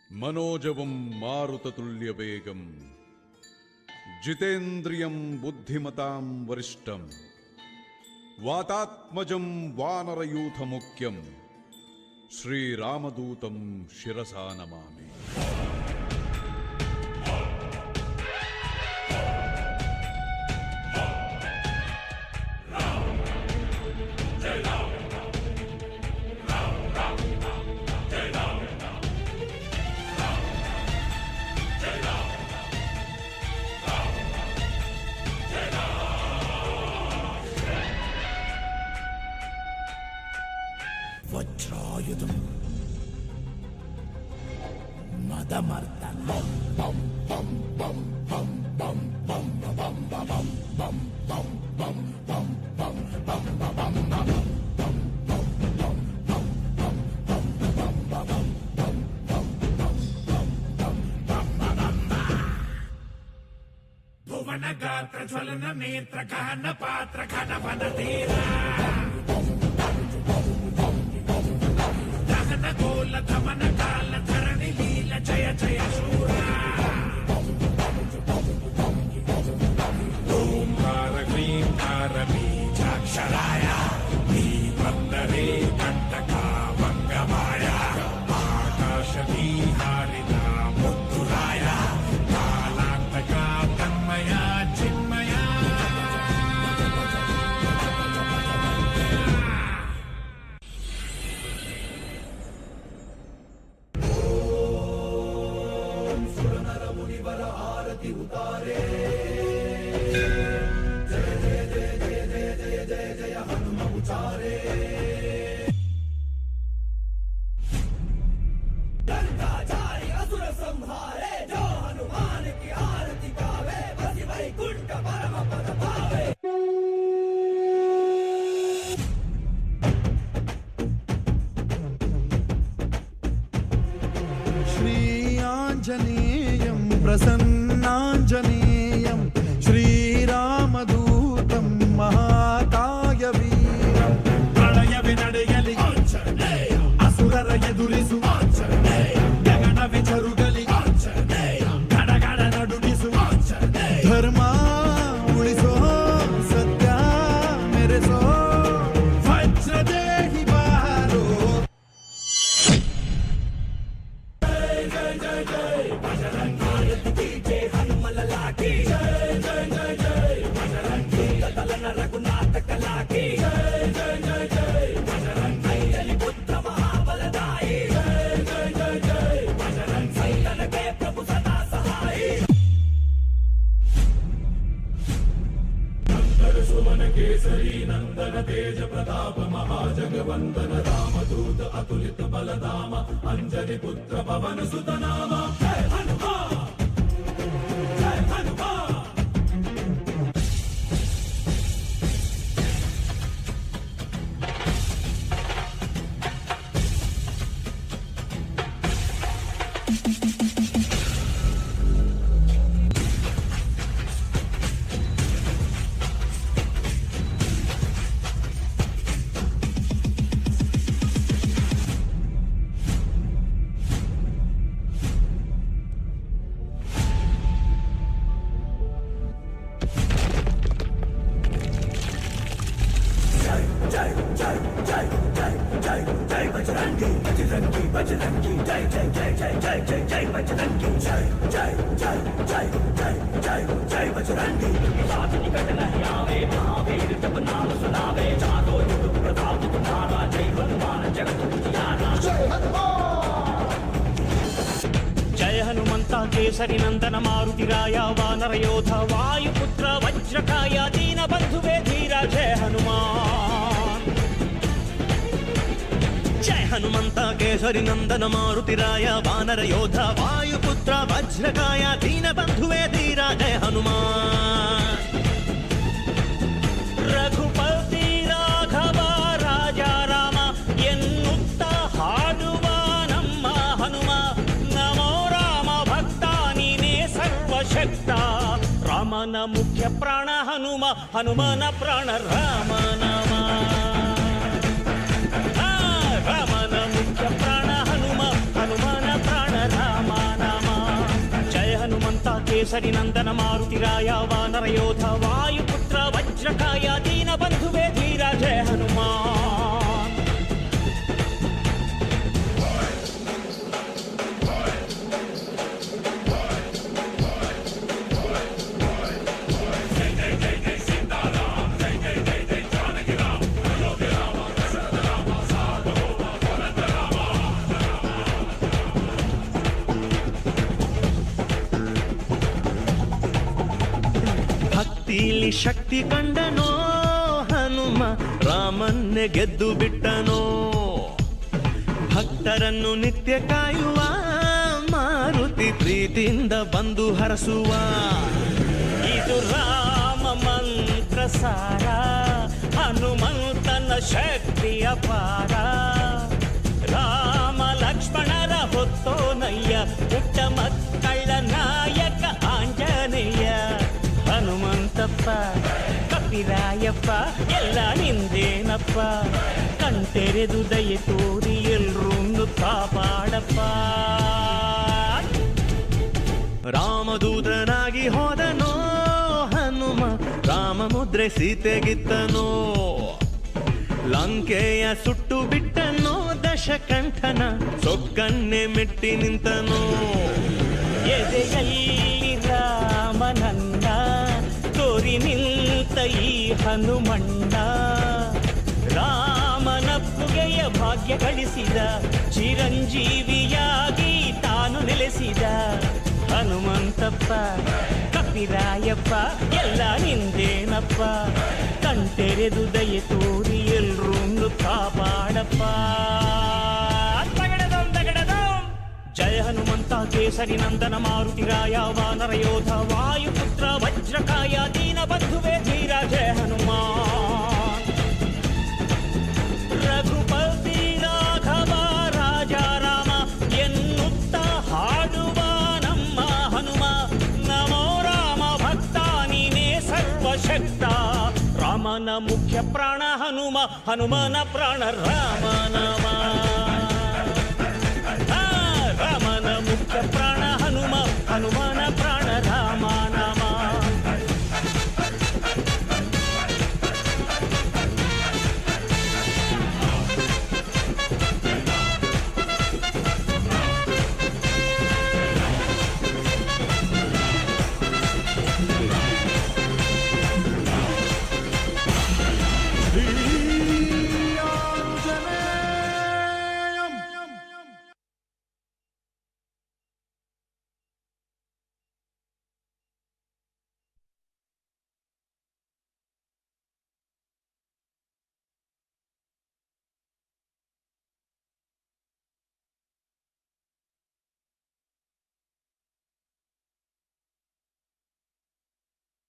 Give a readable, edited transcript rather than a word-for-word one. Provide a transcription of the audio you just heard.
మనోజవం మారుతతుల్యవేగం జితేంద్రియం బుద్ధిమతాం వరిష్టం వాతాత్మజం వానరయూథముఖ్యం శ్రీరామదూతం శిరసా నమామి. వజ్రాయుధం మదమర్దం బం బం బం బం బం బం బం బం బం బం బం బం బం బం బం బం భువన గాత్ర జ్వలన నేత్ర గహన పాత్ర ఘన వన తీరా గోల ధమన కాల ధరణి లీల జయ జయ శూరా ఓంకార క్లీంకార బీజాక్షరాయ దీపందరే కంటకా వంగమాయ ఆకాశ విహారిత ముద్దురాయ కాలాంతక తన్మయ చిన్మయ उतारे जय जय जय जय जय जय जय जय हनुम उचारे लंका जाए असुर संहारे जो हनुमान की आरती गावे बसी वैकुंठ परम पद पावे. श्री आंजनेयं प्रसन्नांजनेयं श्रीरामदूतं महाकायवीरं प्रणय विनडयलि असुरर ಎದುರಿಸು ಗಗನ ವಿಚರುಗಲಿ ಗಡಗಡ ನಡುಗಿಸು ಧರ್ಮ ಉಳಿಸೋ ಸತ್ಯ ಮೆರೆಸೋ ವಜ್ರದೇಹಿ ಬಾರೋ ಜಯ ಜಯ ಜಯ ಜಯ ಬಜರಂಗಿ ಜಯ ಹನುಮಲ ಲಾಠಿ ಜಯ ಜಯ ಜಯ ಜಯ ಬಜರಂಗಿ ಕದಲನ ರಘುನಾಥ ಕಲಾಕಿ ಜಯ ಜಯ ಜಯ ಜಯ ಬಜರಂಗಿ ಅಲಿ ಪುತ್ರ ಮಹಾಬಲದಾಯಿ ಜಯ ಜಯ ಜಯ ಜಯ ಬಜರಂಗಿ ಸೈತನಗೆ ಪ್ರಭು ಸದಾ ಸಹಾಯಿ. ನಂತರ ಸುಮನ ಕೇಸರಿ ನಂದನ ತೇಜ ಪ್ರತಾಪ ಮಹಾಜಗವಂದನ ರಾಮದೂತ ಅತುಲಿತ ಬಲಧಾಮ ಅಂಜನಿ ಪುತ್ರ ಪವನ ಸುತ ನಾಮ ಜಯ ಹನುಮಾನ್ ಜಯ ಹನುಮಾನ್. बजरंगी बजरंगी बजरंगी जय जय जय जय जय जय जय बजरंगी जय जय जय जय जय जय जय बजरंगी साथ निकट नहीं आवे महावीर जब नाम सुनावे जादो युग प्रताप तुम्हारा जय हनुमान जगत उजियारा जय हनुमान. जय हनुमंत केसरी नंदन मारुतिराय वानर योध वायुपुत्र वज्रकाय दीन बंधुवे धीरा जय हनुमान. जय हनुमंत केसरी नंदन मारुतिराय वानर योध वायुपुत्र वज्रकाय दीन बंधुवे धीरा जय हनुमान. रघुपति राघव राजा राम ಎನ್ನುತ್ತ ಹಾಡುವ ನಮ್ಮ ಹನುಮ ನಮೋ ರಾಮ ಭಕ್ತ ನೀನೇ ಸರ್ವಶಕ್ತ ರಾಮನ ಮುಖ್ಯ ಪ್ರಾಣ ಹನುಮ ಹನುಮನ ಪ್ರಾಣ ರಾಮ ನಾಮ ರಾಮನ ಮುಖ್ಯ ಪ್ರಾಣ ಹನುಮ ಹನುಮನ ಪ್ರಾಣ ರಾಮ ಕೇಸರಿ ನಂದನ ಮಾರುತಿರಾಯ ವಾನರ ಯೋಧ ವಾಯುಪುತ್ರ ವಜ್ರಕಾಯ ದೀನ ಬಂಧುವೇ ಧೀರ ಜಯ ಹನುಮಾನ್. ಭಕ್ತಿಲಿ ಶಕ್ತಿ ಕಂಡನೋ ಹನುಮ ರಾಮನ್ನೇ ಗೆದ್ದು ಬಿಟ್ಟನೋ. ಭಕ್ತರನ್ನು ನಿತ್ಯ ಕಾಯುವ ಮಾರುತಿ ಪ್ರೀತಿಯಿಂದ ಬಂದು ಹರಸುವ. ಇದು ರಾಮ ಮಂತ್ರ ಸಾರ ಹನುಮಂತನ ಶಕ್ತಿಯ ಪಾರ. ರಾಮ ಲಕ್ಷ್ಮಣರ ಹೊತ್ತೋನಯ್ಯ ಪುಟ್ಟ ಮಕ್ಕಳ ನಾಯಕ ಆಂಜನೇಯ. ಹನುಮಂತಪ್ಪ ಕಪಿರಾಯಪ್ಪ ಎಲ್ಲ ನಿಂದೇನಪ್ಪ. ಕಣ್ತೆರೆದು ದಯೆ ತೋರಿ ಎಲ್ರೂ ಕಾಪಾಡಪ್ಪ. ರಾಮದೂತನಾಗಿ ಹೋದನೋ ಹನುಮ ರಾಮ ಮುದ್ರೆ ಸೀತೆಗಿತ್ತನೋ. ಲಂಕೆಯ ಸುಟ್ಟು ಬಿಟ್ಟನೋ ದಶಕಂಠನ ಸೊಕ್ಕನ್ನೇ ಮೆಟ್ಟಿ ನಿಂತನೋ. ಎದೆಯಲ್ಲಿ ರಾಮನನ್ನ ತೋರಿ ನಿಂತ ಈ ಹನುಮಣ್ಣ. ರಾಮನಪ್ಪುಗೆಯ ಭಾಗ್ಯ ಗಳಿಸಿದ ಚಿರಂಜೀವಿಯಾಗಿ ತಾನು ನೆಲೆಸಿದ. ಹನುಮಂತಪ್ಪ ಕಪಿರಾಯಪ್ಪ ಎಲ್ಲ ನಿಂದೇನಪ್ಪ. ಕಣ್ತೆರೆದು ದಯೆ ತೋರಿ ಎಲ್ರೂ ಕಾಪಾಡಪ್ಪ. ಜಯ ಹನುಮಂತ ಕೇಸರಿ ನಂದನ ಮಾರುತಿರಾಯ ವಾನರ ಯೋಧ ವಾಯುಪುತ್ರ ವಜ್ರಕಾಯ ದೀನ ಬಂಧುವೇ ಧೀರ ಜಯ ಹನುಮಾನ್. ರಘುಪತಿ ರಾಘವ ರಾಜ ರಾಮ ಎನ್ನುತ್ತ ಹಾಡುವ ನಮ್ಮ ಹನುಮ. ನಮೋ ರಾಮ ಭಕ್ತ ನೀನೇ ಸರ್ವಶಕ್ತ. ರಾಮನ ಮುಖ್ಯ ಪ್ರಾಣ ಹನುಮ ಹನುಮನ ಪ್ರಾಣ ರಾಮನಾಮ. ರಾಮನ ಮುಖ್ಯ ಪ್ರಾಣ ಹನುಮ ಹನುಮನ